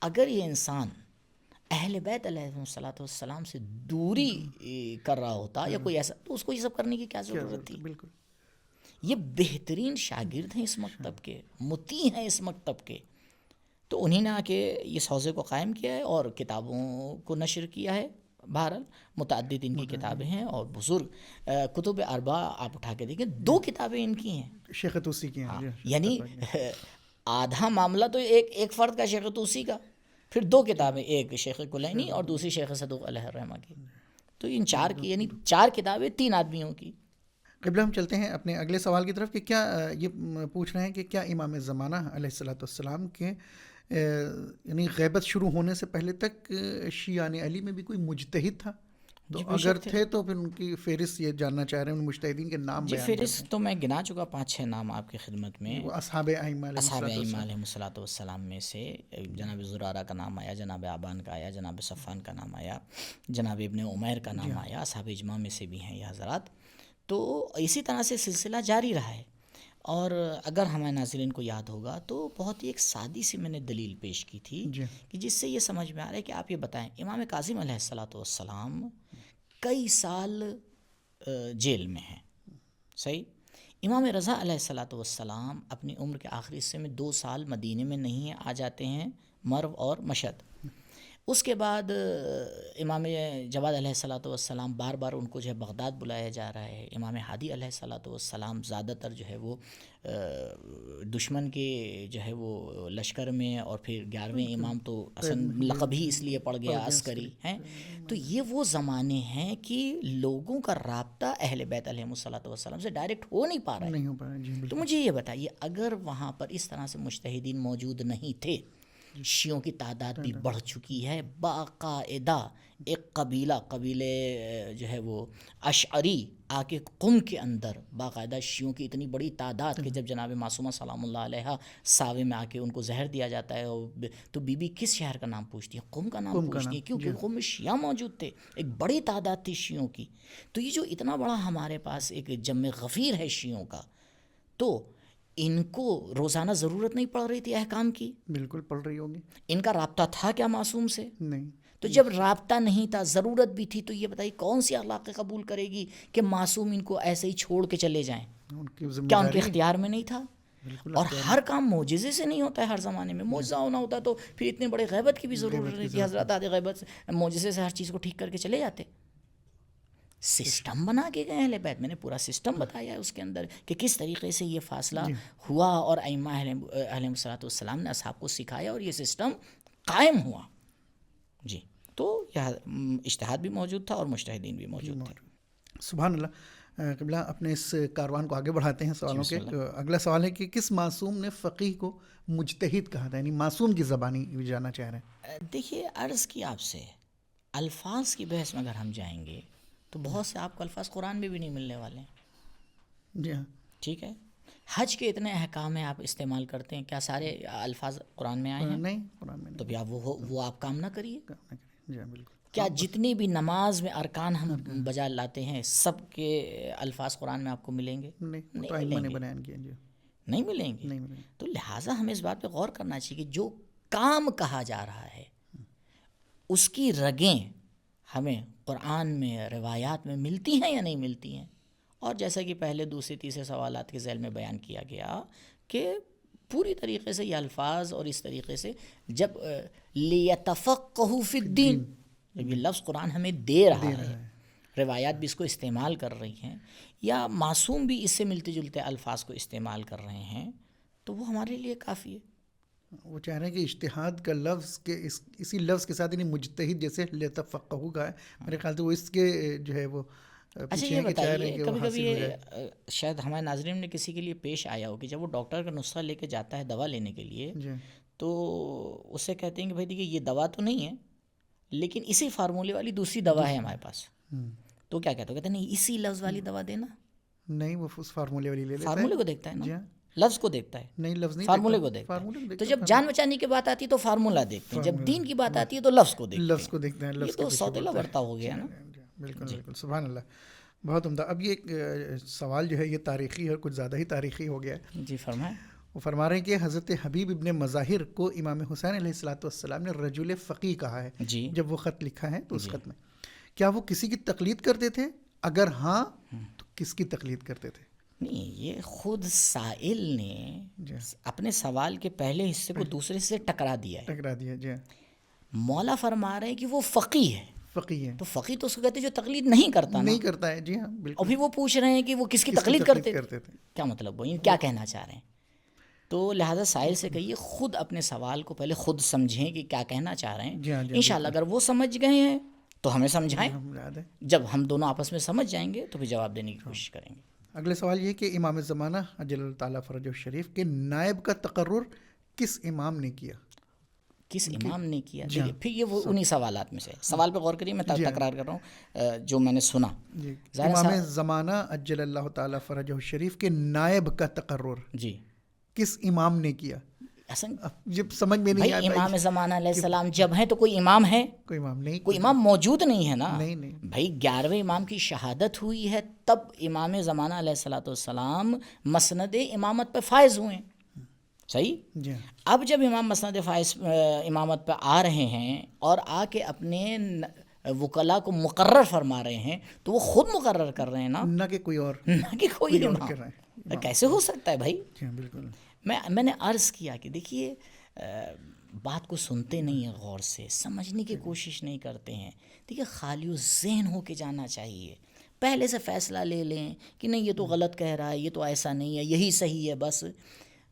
[SPEAKER 1] اگر یہ انسان اہل بیت علیہ السلام سے دوری کر رہا ہوتا یا کوئی ایسا تو اس کو یہ سب کرنے کی کیا ضرورت تھی؟
[SPEAKER 2] بالکل.
[SPEAKER 1] یہ بہترین شاگرد ہیں اس مکتب کے، متی ہیں اس مکتب کے. تو انہی نے آ کے اس حوزے کو قائم کیا ہے اور کتابوں کو نشر کیا ہے. بہرحال متعدد ان کی کتابیں ہیں اور بزرگ کتب اربع آپ اٹھا کے دیکھیں 2 کتابیں ان کی ہیں،
[SPEAKER 2] شیخ طوسی کی ہیں.
[SPEAKER 1] یعنی آدھا معاملہ تو ایک فرد کا شیخ طوسی کا، پھر 2 کتابیں، ایک شیخ کلینی اور دوسری شیخ صدوق علیہ الرحمہ کی. تو ان 4 کی یعنی 4 کتابیں 3 آدمیوں کی.
[SPEAKER 2] قبلہ ہم چلتے ہیں اپنے اگلے سوال کی طرف کہ کیا یہ پوچھ رہے ہیں کہ کیا امام زمانہ علیہ الصلوۃ والسلام کے یعنی غیبت شروع ہونے سے پہلے تک شیعان علی میں بھی کوئی مجتہد تھا؟ تو اگر تھے تو پھر ان کی فہرست یہ جاننا چاہ رہے ہیں، ان مجتہدین کے نام بیان کریں.
[SPEAKER 1] فہرست تو میں گنا چکا 5-6 نام آپ کی خدمت میں.
[SPEAKER 2] وہ اصحاب ائمہ
[SPEAKER 1] علیہ السلام میں سے جناب زرارہ کا نام آیا، جناب آبان کا آیا، جناب صفوان کا نام آیا، جناب ابن عمیر کا نام آیا. اصحاب اجماع میں سے بھی ہیں یہ حضرات. تو اسی طرح سے سلسلہ جاری رہا ہے. اور اگر ہمیں ناظرین کو یاد ہوگا تو بہت ہی ایک سادی سی میں نے دلیل پیش کی تھی کہ جس سے یہ سمجھ میں آ رہا ہے کہ آپ یہ بتائیں امام کاظم علیہ السلام کئی سال جیل میں ہیں، صحیح. امام رضا علیہ السلام اپنی عمر کے آخری حصے میں 2 سال مدینے میں نہیں ہیں، آ جاتے ہیں مرو اور مشہد. اس کے بعد امام جواد علیہ الصلوۃ والسلام بار بار ان کو جو ہے بغداد بلایا جا رہا ہے. امام ہادی علیہ الصلوۃ والسلام زیادہ تر جو ہے وہ دشمن کے جو ہے وہ لشکر میں، اور پھر 11ویں امام تو اصل لقب ہی اس لیے پڑ گیا عسکری ہیں. تو یہ وہ زمانے ہیں کہ لوگوں کا رابطہ اہل بیت علیہ الصلوۃ والسلام سے ڈائریکٹ ہو نہیں پا رہا ہے.
[SPEAKER 2] نہیں ہو پا رہا ہے. جی
[SPEAKER 1] تو
[SPEAKER 2] بالکل.
[SPEAKER 1] مجھے یہ بتائیے، اگر وہاں پر اس طرح سے مجتہدین موجود نہیں تھے، شیعوں کی تعداد بھی بڑھ چکی ہے، باقاعدہ ایک قبیلے جو ہے وہ اشعری آ کے قم کے اندر باقاعدہ شیعوں کی اتنی بڑی تعداد کہ جب جناب معصومہ سلام اللہ علیہ ساوے میں آ کے ان کو زہر دیا جاتا ہے تو بی بی کس شہر کا نام پوچھتی ہے؟ قم کا نام پوچھتی ہے، کیونکہ قم میں شیعہ موجود تھے، ایک بڑی تعداد تھی شیعوں کی. تو یہ جو اتنا بڑا ہمارے پاس ایک جمع غفیر ہے شیعوں کا، تو ان کو روزانہ ضرورت نہیں پڑ رہی تھی احکام کی؟
[SPEAKER 2] بالکل پڑھ رہی ہوگی.
[SPEAKER 1] ان کا رابطہ تھا کیا معصوم سے؟
[SPEAKER 2] نہیں.
[SPEAKER 1] تو جب رابطہ نہیں تھا، ضرورت بھی تھی، تو یہ بتائیے کون سی اخلاق قبول کرے گی کہ معصوم ان کو ایسے ہی چھوڑ کے چلے جائیں؟
[SPEAKER 2] ان کی ذمہ
[SPEAKER 1] کیا ان کے
[SPEAKER 2] داری
[SPEAKER 1] اختیار میں نہیں تھا؟
[SPEAKER 2] بالکل.
[SPEAKER 1] اور ہر کام معجزے سے نہیں ہوتا ہے. ہر زمانے میں معجزہ ہونا ہوتا تو پھر اتنے بڑے غیبت کی بھی ضرورت نہیں تھی. حضرت آدھے غیبت معجزے سے ہر چیز کو ٹھیک کر کے چلے جاتے. سسٹم بنا کے گئے اہل بیت. میں نے پورا سسٹم بتایا ہے اس کے اندر کہ کس طریقے سے یہ فاصلہ ہوا، اور ائمہ علیہ الصلوۃ والسلام نے اصحاب کو سکھایا اور یہ سسٹم قائم ہوا. جی تو یہ اجتہاد بھی موجود تھا اور مجتہدین بھی موجود تھے.
[SPEAKER 2] سبحان اللہ. قبلہ اپنے اس کاروان کو آگے بڑھاتے ہیں سوالوں کے. اگلا سوال ہے کہ کس معصوم نے فقیہ کو مجتہد کہا تھا؟ یعنی معصوم کی زبانی بھی جاننا چاہ رہے ہیں.
[SPEAKER 1] دیکھیے عرض کی آپ سے، الفاظ کی بحث میں اگر ہم جائیں گے تو بہت سے آپ کو الفاظ قرآن میں بھی نہیں ملنے والے ہیں.
[SPEAKER 2] جی ہاں.
[SPEAKER 1] ٹھیک ہے، حج کے اتنے احکام ہیں آپ استعمال کرتے ہیں، کیا سارے الفاظ قرآن میں آئے ہیں؟
[SPEAKER 2] نہیں، قرآن میں
[SPEAKER 1] تو بھی آپ وہ آپ کام نہ کریے.
[SPEAKER 2] جی ہاں بالکل.
[SPEAKER 1] کیا جتنی بھی نماز میں ارکان ہم بجا لاتے ہیں سب کے الفاظ قرآن میں آپ کو ملیں گے؟
[SPEAKER 2] نہیں ائمہ نے بیان کیا. جی
[SPEAKER 1] نہیں ملیں گے.
[SPEAKER 2] نہیں ملیں.
[SPEAKER 1] تو لہٰذا ہمیں اس بات پہ غور کرنا چاہیے کہ جو کام کہا جا رہا ہے اس کی رگیں ہمیں قرآن میں روایات میں ملتی ہیں یا نہیں ملتی ہیں. اور جیسا کہ پہلے دوسرے تیسرے سوالات کے ذیل میں بیان کیا گیا کہ پوری طریقے سے یہ الفاظ اور اس طریقے سے جب لِيَتَفَقَّهُوا فِي الدِّينِ، جب یہ لفظ قرآن ہمیں دے رہا ہے، روایات بھی اس کو استعمال کر رہی ہیں، یا معصوم بھی اس سے ملتے جلتے الفاظ کو استعمال کر رہے ہیں، تو وہ ہمارے لیے کافی ہے.
[SPEAKER 2] وہ چاہ رہے ہیں کہ اجتہاد کا لفظ کے اسی لفظ کے ساتھ، یعنی مجتہد جیسے لِيَتَفَقَّهُوا کا ہے، میرے خیال سے وہ اس کے جو ہے وہ.
[SPEAKER 1] اچھا یہ بتائیے، کبھی کبھی شاید ہمارے ناظرین میں کسی کے لیے پیش آیا ہو کہ جب وہ ڈاکٹر کا نسخہ لے کے جاتا ہے دوا لینے کے لیے، تو اسے کہتے ہیں کہ بھائی دیکھیے یہ دوا تو نہیں ہے لیکن اسی فارمولے والی دوسری دوا ہے ہمارے پاس. تو کیا کہتے ہیں نہیں اسی لفظ والی دوا دینا.
[SPEAKER 2] نہیں، وہ اس فارمولے والی لے لیتا ہے.
[SPEAKER 1] فارمولے کو دیکھتا ہے نا، لفظ کو دیکھتا ہے.
[SPEAKER 2] نہیں، لفظ نہیں،
[SPEAKER 1] فارمولے کو دیکھتا ہے. تو جب جان بچانے کی بات آتی ہے تو فارمولا دیکھتے ہیں، جب دین کی بات آتی ہے تو لفظ کو دیکھتے ہیں. یہ تو سوتیلا برتا ہو گیا نا.
[SPEAKER 2] بالکل بالکل. سبحان اللہ. بہت عمدہ. اب یہ سوال جو ہے یہ تاریخی ہے اور کچھ زیادہ ہی تاریخی ہو گیا ہے.
[SPEAKER 1] جی فرمائیں.
[SPEAKER 2] وہ فرما رہے ہیں کہ حضرت حبیب ابن مظاہر کو امام حسین علیہ الصلوۃ والسلام نے رجل فقیہ کہا ہے.
[SPEAKER 1] جی.
[SPEAKER 2] جب وہ خط لکھا ہے تو اس خط میں کیا وہ کسی کی تقلید کرتے تھے؟ اگر ہاں تو کس کی تقلید کرتے تھے؟
[SPEAKER 1] نہیں، یہ خود سائل نے اپنے سوال کے پہلے حصے کو دوسرے سے ٹکرا دیا ہے.
[SPEAKER 2] جی.
[SPEAKER 1] مولا فرما رہے ہیں کہ وہ فقیہ ہے.
[SPEAKER 2] فقیہ ہے
[SPEAKER 1] تو فقیہ تو اس کو کہتے ہیں جو تقلید نہیں کرتا.
[SPEAKER 2] نہیں کرتا ہے. جی ہاں بالکل.
[SPEAKER 1] اور پھر وہ پوچھ رہے ہیں کہ وہ کس کی تقلید کرتے تھے. کیا مطلب، وہ کیا کہنا چاہ رہے ہیں؟ تو لہٰذا سائل سے کہیے خود اپنے سوال کو پہلے خود سمجھیں کہ کیا کہنا چاہ رہے ہیں. انشاءاللہ اگر وہ سمجھ گئے ہیں تو ہمیں سمجھائیں. جب ہم دونوں آپس میں سمجھ جائیں گے تو پھر جواب دینے کی کوشش کریں گے.
[SPEAKER 2] اگلے سوال یہ کہ امام زمانہ عجل اللہ تعالیٰ فرجہ الشریف کے نائب کا تقرر کس امام نے کیا؟
[SPEAKER 1] کس امام نے کیا؟ پھر یہ وہ انہی سوالات میں سے. سوال پہ غور کریے، میں تکرار کر رہا ہوں جو میں نے سنا.
[SPEAKER 2] امام زمانہ عجل اللہ تعالیٰ فرجہ الشریف کے نائب کا تقرر
[SPEAKER 1] جی
[SPEAKER 2] کس امام نے کیا؟ جب سمجھ میں نہیں
[SPEAKER 1] آتا امام زمانہ علیہ السلام جب ہیں تو کوئی امام ہے؟
[SPEAKER 2] کوئی امام نہیں.
[SPEAKER 1] کوئی امام موجود نہیں ہے نا.
[SPEAKER 2] نہیں.
[SPEAKER 1] بھائی 11ویں امام کی شہادت ہوئی ہے تب امام زمانہ علیہ الصلوۃ والسلام مسند امامت پہ فائز ہوئے. صحیح.
[SPEAKER 2] جی.
[SPEAKER 1] اب جب امام مسند فائز امامت پہ آ رہے ہیں اور آ کے اپنے وکلا کو مقرر فرما رہے ہیں تو وہ خود مقرر کر رہے ہیں نا،
[SPEAKER 2] نہ کہ کوئی اور،
[SPEAKER 1] نہ کہ کوئی امام. کیسے ہو سکتا ہے بھائی؟
[SPEAKER 2] بالکل.
[SPEAKER 1] میں نے عرض کیا کہ دیکھیے بات کو سنتے نہیں ہیں غور سے، سمجھنے کی کوشش نہیں کرتے ہیں. دیکھیے خالی ذہن ہو کے جانا چاہیے، پہلے سے فیصلہ لے لیں کہ نہیں یہ تو غلط کہہ رہا ہے، یہ تو ایسا نہیں ہے، یہی صحیح ہے. بس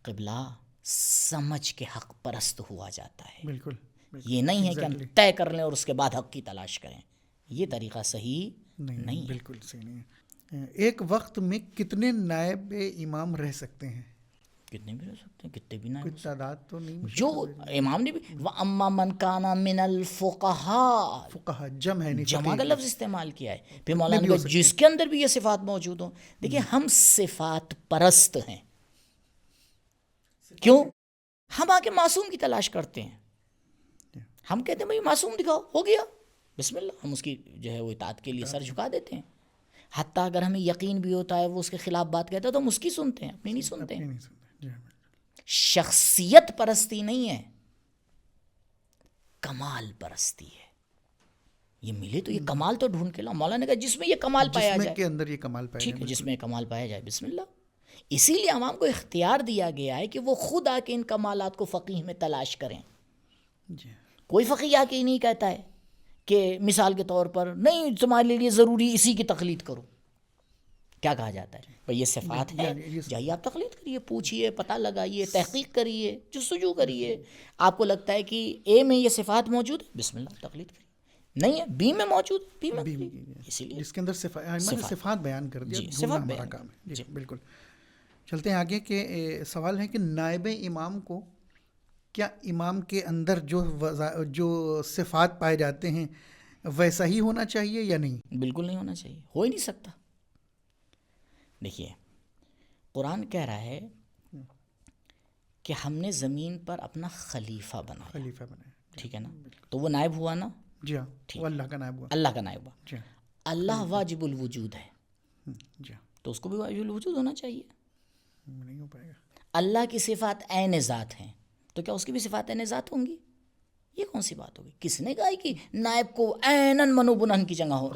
[SPEAKER 1] قبلہ سمجھ کے حق پرست ہوا جاتا ہے.
[SPEAKER 2] بالکل
[SPEAKER 1] یہ نہیں ہے کہ ہم طے کر لیں اور اس کے بعد حق کی تلاش کریں. یہ طریقہ صحیح نہیں ہے.
[SPEAKER 2] بالکل صحیح نہیں ہے. ایک وقت میں کتنے نائب امام رہ سکتے ہیں؟
[SPEAKER 1] کتنے بھی رہ سکتے ہیں، کتنے بھی نہ.
[SPEAKER 2] کوئی تعداد تو نہیں؟
[SPEAKER 1] جو امام نے بھی وَأَمَّا مَنْ كَانَ مِنَ الْفُقَهَاءِ،
[SPEAKER 2] فقہا جمع ہے،
[SPEAKER 1] جمع کا لفظ استعمال کیا ہے. پھر مولانا نے کہا جس کے اندر بھی یہ صفات موجود ہوں. دیکھیے ہم صفات پرست ہیں. کیوں؟ ہم آ کے معصوم کی تلاش کرتے ہیں. ہم کہتے ہیں بھائی معصوم دکھاؤ، ہو گیا بسم اللہ، ہم اس کی جو ہے وہ اطاعت کے لیے سر جھکا دیتے ہیں. حتیٰ اگر ہمیں یقین بھی ہوتا ہے وہ اس کے خلاف بات کہتا ہے تو ہم اس کی سنتے ہیں، اپنی نہیں سنتے ہیں. شخصیت پرستی نہیں ہے، کمال پرستی ہے. یہ ملے تو یہ کمال تو ڈھونڈ کے لاؤ. مولانا نے کہا جس میں یہ کمال پایا جائے،
[SPEAKER 2] کے اندر یہ کمال پایا
[SPEAKER 1] ٹھیک ہے، جس میں کمال پایا جائے بسم اللہ. اسی لیے عوام کو اختیار دیا گیا ہے کہ وہ خود آ کے ان کمالات کو فقیہ میں تلاش کریں.
[SPEAKER 2] جی
[SPEAKER 1] کوئی فقیہ آ کے ہی نہیں کہتا ہے کہ مثال کے طور پر نہیں تمہارے لیے ضروری اسی کی تقلید کرو. کیا کہا جاتا ہے بھئی یہ صفات ہے، جائیے آپ تقلید کریے، پوچھئے، پتہ لگائیے، تحقیق کریے، جستجو کریے. آپ کو لگتا ہے کہ اے میں یہ صفات موجود ہے، بسم اللہ تقلید کریے. نہیں ہے بی میں موجود، بی میں اسی لیے
[SPEAKER 2] جس کے اندر صفات بیان کر دیا،
[SPEAKER 1] صفات
[SPEAKER 2] ہمارا کام ہے. جی بالکل. چلتے ہیں آگے کہ سوال ہے کہ نائب امام کو کیا امام کے اندر جو صفات پائے جاتے ہیں ویسا ہی ہونا چاہیے یا نہیں؟
[SPEAKER 1] بالکل نہیں ہونا چاہیے، ہو ہی نہیں سکتا. دیکھیے قرآن کہہ رہا ہے کہ ہم نے زمین پر اپنا خلیفہ بنایا. ٹھیک ہے نا، تو وہ نائب ہوا نا.
[SPEAKER 2] جی ہاں، وہ اللہ کا نائب ہوا.
[SPEAKER 1] اللہ کا نائب ہوا.
[SPEAKER 2] جی
[SPEAKER 1] اللہ واجب الوجود ہے،
[SPEAKER 2] جی
[SPEAKER 1] تو اس کو بھی واجب الوجود ہونا چاہیے.
[SPEAKER 2] نہیں ہو پائے گا.
[SPEAKER 1] اللہ کی صفات عین ذات ہیں، تو کیا اس کی بھی صفات عین ذات ہوں گی؟ یہ کون سی بات ہوگی؟ کس نے کہا کہ نائب کو عیناً منوبنن کی جگہ ہو؟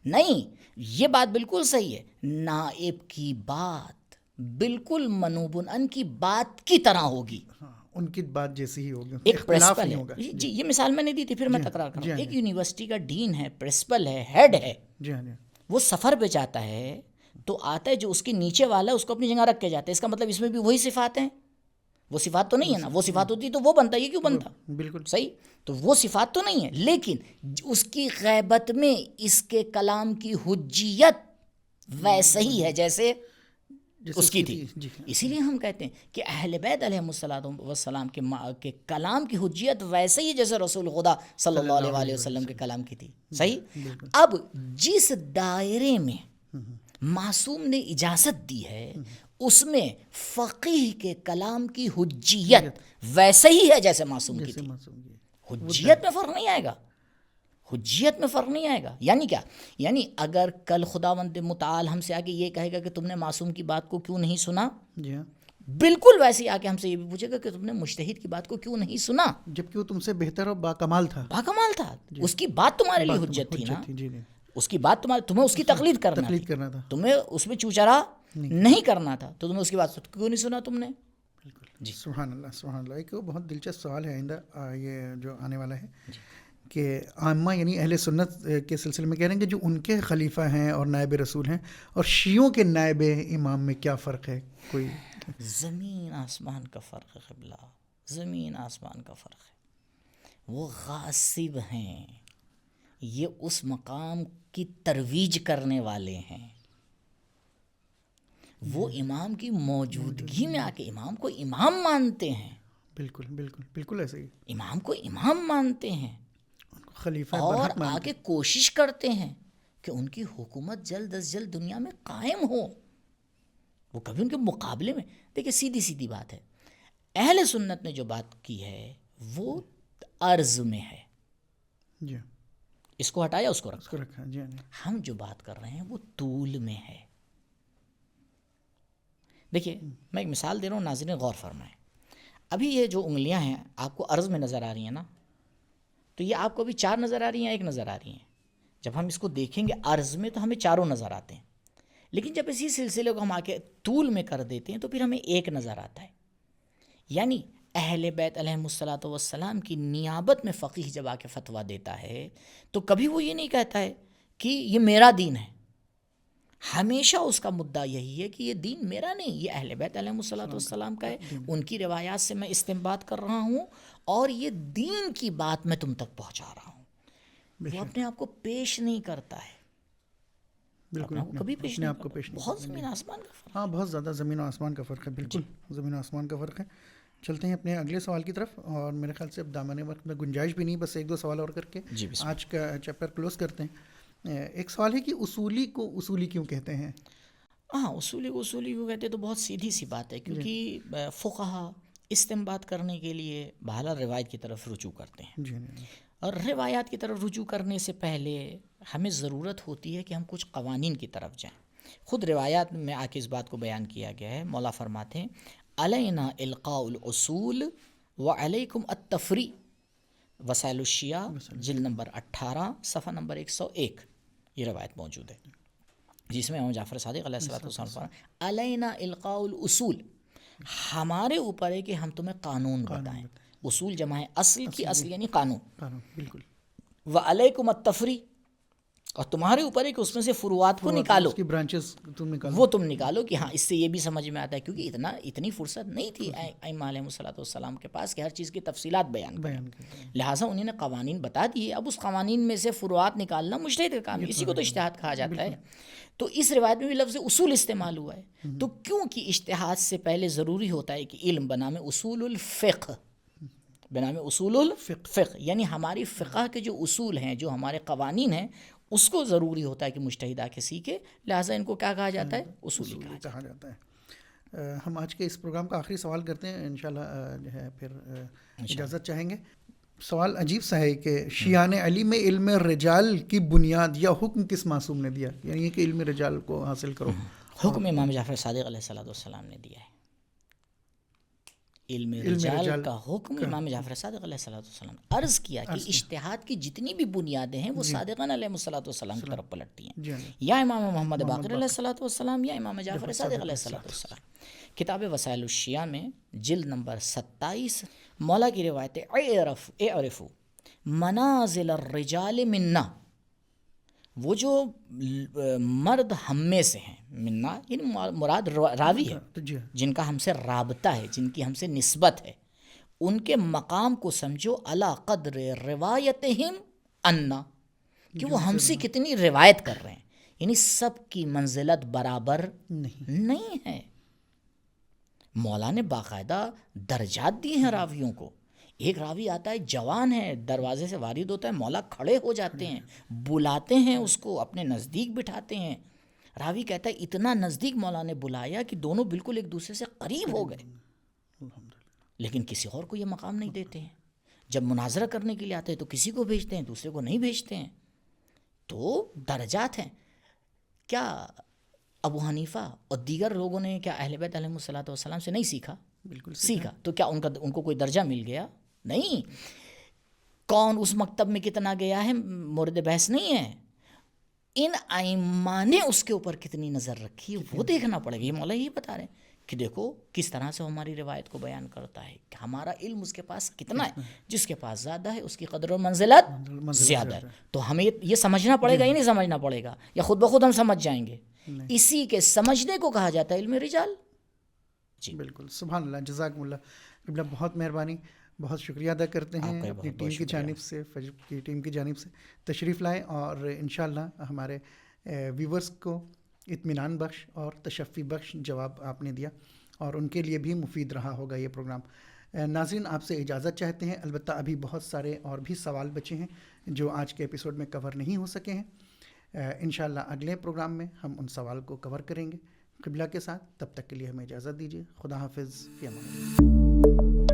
[SPEAKER 1] نہیں، یہ بات بالکل صحیح ہے. نائب کی بات بالکل منوبنن کی بات کی طرح ہوگی.
[SPEAKER 2] ان کی بات جیسی ہی ہوگی،
[SPEAKER 1] ایک پرنسپل ہے. جی یہ مثال میں نے دی تھی، پھر میں تکرار کروں. ایک یونیورسٹی کا ڈین ہے، پرنسپل ہے، ہیڈ ہے.
[SPEAKER 2] جی ہاں.
[SPEAKER 1] وہ سفر پہ جاتا ہے تو آتا ہے جو اس کے نیچے والا ہے اس کو اپنی جگہ رکھ کے جاتا ہے. اس کا مطلب اس میں بھی وہی صفات ہیں. وہ صفات تو نہیں ہے نا، وہ صفات ہوتی تو وہ بنتا، یہ کیوں بنتا؟
[SPEAKER 2] بالکل
[SPEAKER 1] صحیح. تو وہ صفات تو نہیں ہے، لیکن اس کی غیبت میں اس کے کلام کی حجیت ویسے ہی ہے جیسے اس کی تھی. اسی لیے ہم کہتے ہیں کہ اہل بیت علیہ السلام کے کلام کی حجیت ویسے ہی جیسے رسول خدا صلی اللہ علیہ وسلم کے کلام کی تھی. صحیح. اب جس دائرے میں معصوم نے اجازت دی ہے اس میں فقیہ کے کلام کی حجیت ویسے ہی ہے جیسے معصوم کی تھی. حجیت میں فرق نہیں آئے گا. حجیت میں فرق نہیں آئے گا. یعنی کیا؟ یعنی اگر کل خداوند متعال ہم سے آ کے یہ کہے گا کہ تم نے معصوم کی بات کو کیوں نہیں سنا،
[SPEAKER 2] جی ہاں،
[SPEAKER 1] بالکل ویسے ہی آ کے ہم سے یہ بھی پوچھے گا کہ تم نے مجتہد کی بات کو کیوں نہیں سنا،
[SPEAKER 2] جبکہ وہ تم سے بہتر اور باکمال تھا.
[SPEAKER 1] باکمال تھا. اس کی بات تمہارے لیے حجت تھی نا.
[SPEAKER 2] جی
[SPEAKER 1] اس کی بات تمہیں اس کی تقلید کرنا
[SPEAKER 2] تھا،
[SPEAKER 1] تمہیں اس میں چوچرا نہیں کرنا تھا، تو تمہیں اس کی بات کیوں نہیں سنا تم نے.
[SPEAKER 2] جی سبحان اللہ سبحان اللہ. ایک بہت دلچسپ سوال ہے آئندہ یہ جو آنے والا ہے کہ عامہ یعنی اہل سنت کے سلسلے میں کہہ رہے ہیں کہ جو ان کے خلیفہ ہیں اور نائب رسول ہیں اور شیعوں کے نائب امام میں کیا فرق ہے؟ کوئی
[SPEAKER 1] زمین آسمان کا فرق ہے. قبلہ زمین آسمان کا فرق ہے. وہ غاصب ہیں، یہ اس مقام کی ترویج کرنے والے ہیں. وہ امام کی موجودگی میں آ کے امام کو امام مانتے ہیں.
[SPEAKER 2] بالکل بالکل بالکل ایسے ہی
[SPEAKER 1] امام کو امام مانتے ہیں
[SPEAKER 2] خلیفہ
[SPEAKER 1] اور آگے کوشش کرتے ہیں کہ ان کی حکومت جلد از جلد دنیا میں قائم ہو. وہ کبھی ان کے مقابلے میں. دیکھیں سیدھی سیدھی بات ہے، اہل سنت نے جو بات کی ہے وہ عرض میں ہے.
[SPEAKER 2] جی
[SPEAKER 1] اس کو ہٹایا اس کو
[SPEAKER 2] رکھا. جی
[SPEAKER 1] ہم جو بات کر رہے ہیں وہ طول میں ہے. دیکھیے میں ایک مثال دے رہا ہوں، ناظرین غور فرمائیں. ابھی یہ جو انگلیاں ہیں آپ کو عرض میں نظر آ رہی ہیں نا، تو یہ آپ کو ابھی 4 نظر آ رہی ہیں، 1 نظر آ رہی ہیں. جب ہم اس کو دیکھیں گے عرض میں تو ہمیں 4 نظر آتے ہیں، لیکن جب اسی سلسلے کو ہم آ کے طول میں کر دیتے ہیں تو پھر ہمیں 1 نظر آتا ہے. یعنی اہل بیت علیہم الصلاۃ والسلام کی نیابت میں فقیہ جب آ کے فتویٰ دیتا ہے تو کبھی وہ یہ نہیں کہتا ہے کہ یہ میرا دین ہے. ہمیشہ اس کا مدعا یہی ہے کہ یہ دین میرا نہیں، یہ اہل بیت علیہم الصلاۃ والسلام کا ہے، ان کی روایات سے میں استنباط کر رہا ہوں اور یہ دین کی بات میں تم تک پہنچا رہا ہوں. وہ اپنے آپ کو پیش نہیں کرتا ہے،
[SPEAKER 2] بالکل
[SPEAKER 1] کبھی پیش نہیں کرتا.
[SPEAKER 2] پیش نہیں
[SPEAKER 1] بہت زمین آسمان کا فرق.
[SPEAKER 2] ہاں بہت زیادہ زمین و آسمان کا فرق ہے. بالکل زمین و آسمان کا فرق ہے. چلتے ہیں اپنے اگلے سوال کی طرف، اور میرے خیال سے اب دامن وقت میں گنجائش بھی نہیں، بس ایک دو سوال اور کر کے آج کا چیپٹر کلوز کرتے ہیں. ایک سوال ہے کہ اصولی کو اصولی کیوں کہتے ہیں؟
[SPEAKER 1] ہاں، اصولی کو اصولی کیوں کہتے ہیں تو بہت سیدھی سی بات ہے، کیونکہ فقہا استنباط کرنے کے لیے بہرحال روایت کی طرف رجوع کرتے ہیں.
[SPEAKER 2] جی
[SPEAKER 1] اور روایات کی طرف رجوع کرنے سے پہلے ہمیں ضرورت ہوتی ہے کہ ہم کچھ قوانین کی طرف جائیں. خود روایات میں آ کے اس بات کو بیان کیا گیا ہے. مولا فرماتے ہیں علینا القاء الاصول وعلیکم التفریع. وسائل الشیعہ جلد نمبر 18 صفحہ نمبر 101 یہ روایت موجود ہے، جس میں امام جعفر صادق علیہ الصلوۃ والسلام فرماتے علینا القاء الاصول، ہمارے اوپر ہے کہ ہم تمہیں قانون بتائیں. اصول جمع ہے اصل کی، اصل یعنی قانون.
[SPEAKER 2] بالکل.
[SPEAKER 1] وعلیکم التفریع، اور تمہارے اوپر ہے کہ اس میں سے فروعات کو نکالو،
[SPEAKER 2] اس کی برانچز
[SPEAKER 1] وہ تم نکالو کہ ہاں اس سے یہ بھی سمجھ میں آتا ہے، کیونکہ اتنی فرصت نہیں تھی ائمہ علیہم الصلوۃ والسلام کے پاس کہ ہر چیز کی تفصیلات بیان کریں. لہٰذا انہوں نے قوانین بتا دیے. اب اس قوانین میں سے فروعات نکالنا مجتہد کا کام ہے، اسی کو تو اجتہاد کہا جاتا ہے. تو اس روایت میں بھی لفظ اصول استعمال ہوا ہے. تو کیونکہ اجتہاد سے پہلے ضروری ہوتا ہے کہ علم بنام اصول الفقہ، بنام اصول الفقہ، یعنی ہماری فقہ کے جو اصول ہیں، جو ہمارے قوانین ہیں، اس کو ضروری ہوتا ہے کہ مجتہد آ کے سیکھے. لہٰذا ان کو کیا کہا جاتا ہے؟ اصولی کہا جاتا
[SPEAKER 2] ہے. ہم آج کے اس پروگرام کا آخری سوال کرتے ہیں، انشاءاللہ جو ہے پھر اجازت چاہیں گے. سوال عجیب سا ہے کہ شیعان علی میں علم رجال کی بنیاد یا حکم کس معصوم نے دیا؟ یعنی کہ علم رجال کو حاصل کرو.
[SPEAKER 1] حکم امام جعفر صادق علیہ الصلوۃ والسلام نے دیا ہے. علم رجال کا حکم امام جعفر صادق علیہ الصلوۃ والسلام نے عرض کیا کہ اجتہاد کی جتنی بھی بنیادیں ہیں وہ صادقان علیہ الصلوۃ والسلام کی طرف پلٹتی ہیں، یا امام محمد باقر علیہ الصلوۃ والسلام یا امام جعفر صادق علیہ الصلوۃ والسلام. کتاب وسائل الشیعہ میں جلد نمبر 27 مولا کی روایت اعرفوا منازل الرجال منا، وہ جو مرد ہم میں سے ہیں، منا یعنی مراد راوی ہے، جن کا ہم سے رابطہ ہے، جن کی ہم سے نسبت ہے، ان کے مقام کو سمجھو علی قدر روایتہم انا، کہ وہ ہم سے کتنی روایت کر رہے ہیں. یعنی سب کی منزلت برابر نہیں ہے. مولا نے باقاعدہ درجات دیے ہیں راویوں کو. ایک راوی آتا ہے، جوان ہے، دروازے سے وارد ہوتا ہے، مولا کھڑے ہو جاتے ہیں، بلاتے ہیں اس کو، اپنے نزدیک بٹھاتے ہیں. راوی کہتا ہے اتنا نزدیک مولا نے بلایا کہ دونوں بالکل ایک دوسرے سے قریب ہو گئے، لیکن کسی اور کو یہ مقام نہیں دیتے ہیں. جب مناظرہ کرنے کے لیے آتے ہیں تو کسی کو بھیجتے ہیں، دوسرے کو نہیں بھیجتے ہیں. تو درجات ہیں. کیا ابو حنیفہ اور دیگر لوگوں نے کیا اہل بیت علیہم الصلوۃ والسلام سے نہیں سیکھا؟
[SPEAKER 2] بالکل
[SPEAKER 1] سیکھا. تو کیا ان کو کوئی درجہ مل گیا؟ نہیں. کون اس مکتب میں کتنا گیا ہے مورد بحث نہیں ہے. ان ائمہ نے اس کے اوپر کتنی نظر رکھی وہ دیکھنا پڑے گا. یہ مولا یہ بتا رہے ہیں کہ دیکھو کس طرح سے ہماری روایت کو بیان کرتا ہے کہ ہمارا علم اس کے پاس کتنا ہے. جس کے پاس زیادہ ہے اس کی قدر و منزلت زیادہ ہے. تو ہمیں یہ سمجھنا پڑے گا ہی نہیں سمجھنا پڑے گا، یا خود بخود ہم سمجھ جائیں گے. اسی کے سمجھنے کو کہا جاتا ہے علم رجال.
[SPEAKER 2] جی بالکل. سبحان اللہ. جزاکم اللہ. قبلہ بہت مہربانی، بہت شکریہ ادا کرتے ہیں اپنی ٹیم کی جانب سے، فجر کی ٹیم کی جانب سے تشریف لائیں، اور انشاءاللہ ہمارے ویورز کو اطمینان بخش اور تشفی بخش جواب آپ نے دیا، اور ان کے لیے بھی مفید رہا ہوگا یہ پروگرام. ناظرین آپ سے اجازت چاہتے ہیں. البتہ ابھی بہت سارے اور بھی سوال بچے ہیں جو آج کے ایپیسوڈ میں کور نہیں ہو سکے ہیں. انشاءاللہ اگلے پروگرام میں ہم ان سوال کو کور کریں گے قبلہ کے ساتھ. تب تک کے لیے ہمیں اجازت دیجیے. خدا حافظ. فی امان اللہ.